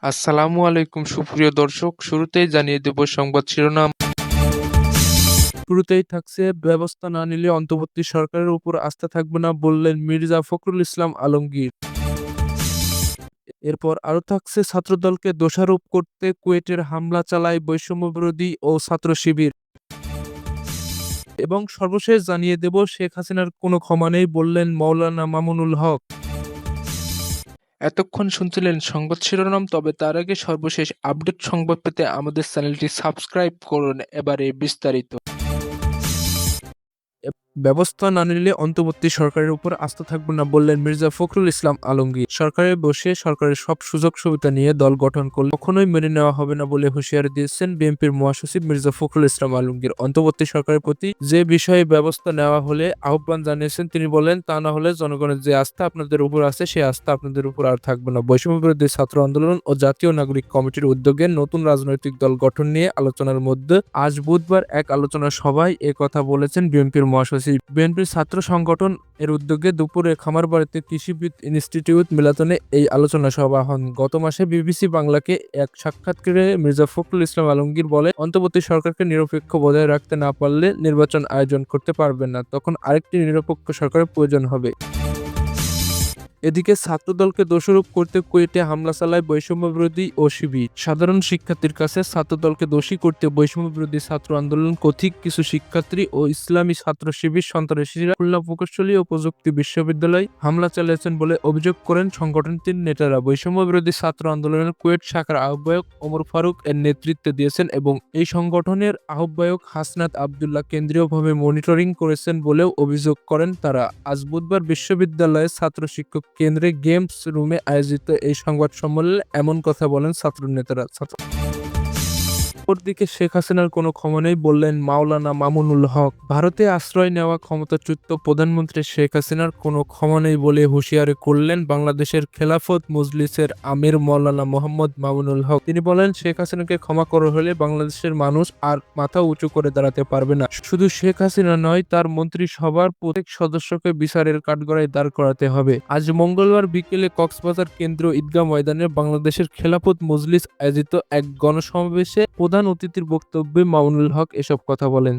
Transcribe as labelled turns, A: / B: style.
A: আসসালামু আলাইকুম সুপ্রিয় দর্শক, শুরুতেই জানিয়ে দেব সংবাদ শিরোনাম। শুরুতেই থাকছে ব্যবস্থা না নিলে অন্তর্বর্তী সরকারের উপর আস্থা থাকবে না বললেন মির্জা ফখরুল ইসলাম আলমগীর। এরপর আরো থাকছে ছাত্রদলকে দোষারোপ করতে কুয়েটের হামলা চালায় বৈষম্যবিরোধী ও ছাত্র শিবির। এবং সর্বশেষ জানিয়ে দেব শেখ হাসিনার কোনো ক্ষমা নেই বললেন মাওলানা মামুনুল হক। এতক্ষণ শুনছিলেন সংবাদ শিরোনাম, তবে তার আগে সর্বশেষ আপডেট সংবাদ পেতে আমাদের চ্যানেলটি সাবস্ক্রাইব করুন। এবারে বিস্তারিত। ব্যবস্থা না নিলে অন্তর্বর্তী সরকারের উপর আস্থা থাকবে না বললেন মির্জা ফখরুল ইসলাম আলমগীর। সরকারে বসে সরকারের সব সুযোগ সুবিধা নিয়ে দল গঠন করলে কখনোই মেনে নেওয়া হবে না বলে হুঁশিয়ারি দিয়েছেন বিএনপির মহাসচিব মির্জা ফখরুল ইসলাম আলমগীর। অন্তর্বর্তী সরকারের প্রতি যে বিষয়ে ব্যবস্থা নেওয়া হলে আহ্বান জানিয়েছেন তিনি বলেন, তা না হলে জনগণের যে আস্থা আপনাদের উপর আছে সে আস্থা আপনাদের উপর আর থাকবে না। বৈষম্যবিরোধী ছাত্র আন্দোলন ও জাতীয় নাগরিক কমিটির উদ্যোগে নতুন রাজনৈতিক দল গঠন নিয়ে আলোচনার মধ্যে আজ বুধবার এক আলোচনা সভায় কথা বলেছেন বিএনপির মহাসচিব। বিএনপির ছাত্র সংগঠন এর উদ্যোগে দুপুরে খামারবাড়িতে কৃষিবিদ ইনস্টিটিউট মিলাতনে এই আলোচনা সভা হন। গত মাসে বিবিসি বাংলাকে এক সাক্ষাৎকারে মির্জা ফখরুল ইসলাম আলমগীর বলে, অন্তর্বর্তী সরকারকে নিরপেক্ষ বজায় রাখতে না পারলে নির্বাচন আয়োজন করতে পারবেন না, তখন আরেকটি নিরপেক্ষ সরকারের প্রয়োজন হবে। এদিকে ছাত্রদলকে দোষারোপ করতে কুয়েটে হামলা চালায় বৈষম্যবিরোধী ও শিবির। সাধারণ শিক্ষার্থীর কাছে ছাত্রদলকে দোষী করতে বৈষম্যবিরোধী ছাত্র আন্দোলন কথিক কিছু শিক্ষার্থী ও ইসলামী ছাত্র শিবির সন্ত্রাসীরা খুলনা প্রকৌশলী ও প্রযুক্তি বিশ্ববিদ্যালয়ে হামলা চালিয়েছেন বলে অভিযোগ করেন সংগঠনটির নেতারা। বৈষম্যবিরোধী ছাত্র আন্দোলনের কুয়েট শাখার আহ্বায়ক ওমর ফারুক এর নেতৃত্ব দিয়েছেন এবং এই সংগঠনের আহ্বায়ক হাসনাত আবদুল্লাহ কেন্দ্রীয়ভাবে মনিটরিং করেছেন বলেও অভিযোগ করেন তারা। আজ বুধবার বিশ্ববিদ্যালয়ের ছাত্র শিক্ষক কেন্দ্রে গেমস রুমে আয়োজিত এই সংবাদ সম্মেলনে এমন কথা বলেন ছাত্র নেতারা। অপরদিকে শেখ হাসিনার কোনো ক্ষমা নেই বললেন মাওলানা মামুনুল হক। ভারতে আশ্রয় নেওয়া ক্ষমতাচ্যুত প্রধানমন্ত্রী শেখ হাসিনার কোনো ক্ষমা নেই বলে হুঁশিয়ারি করলেন বাংলাদেশের খেলাফত মজলিসের আমির মাওলানা মোহাম্মদ মামুনুল হক। তিনি বলেন, শেখ হাসিনাকে ক্ষমা করা হলে বাংলাদেশের মানুষ আর মাথা উঁচু করে দাঁড়াতে পারবে না। শুধু শেখ হাসিনা নয়, তার মন্ত্রিসভার প্রত্যেক সদস্যকে বিচারের কাঠগড়ায় দাঁড় করাতে হবে। আজ মঙ্গলবার বিকেলে কক্সবাজার কেন্দ্রীয় ঈদগাহ ময়দানে বাংলাদেশের খেলাফত মজলিস আয়োজিত এক গণসমাবেশে প্রধান অতিথির বক্তব্যে মামুনুল হক এসব কথা বলেন।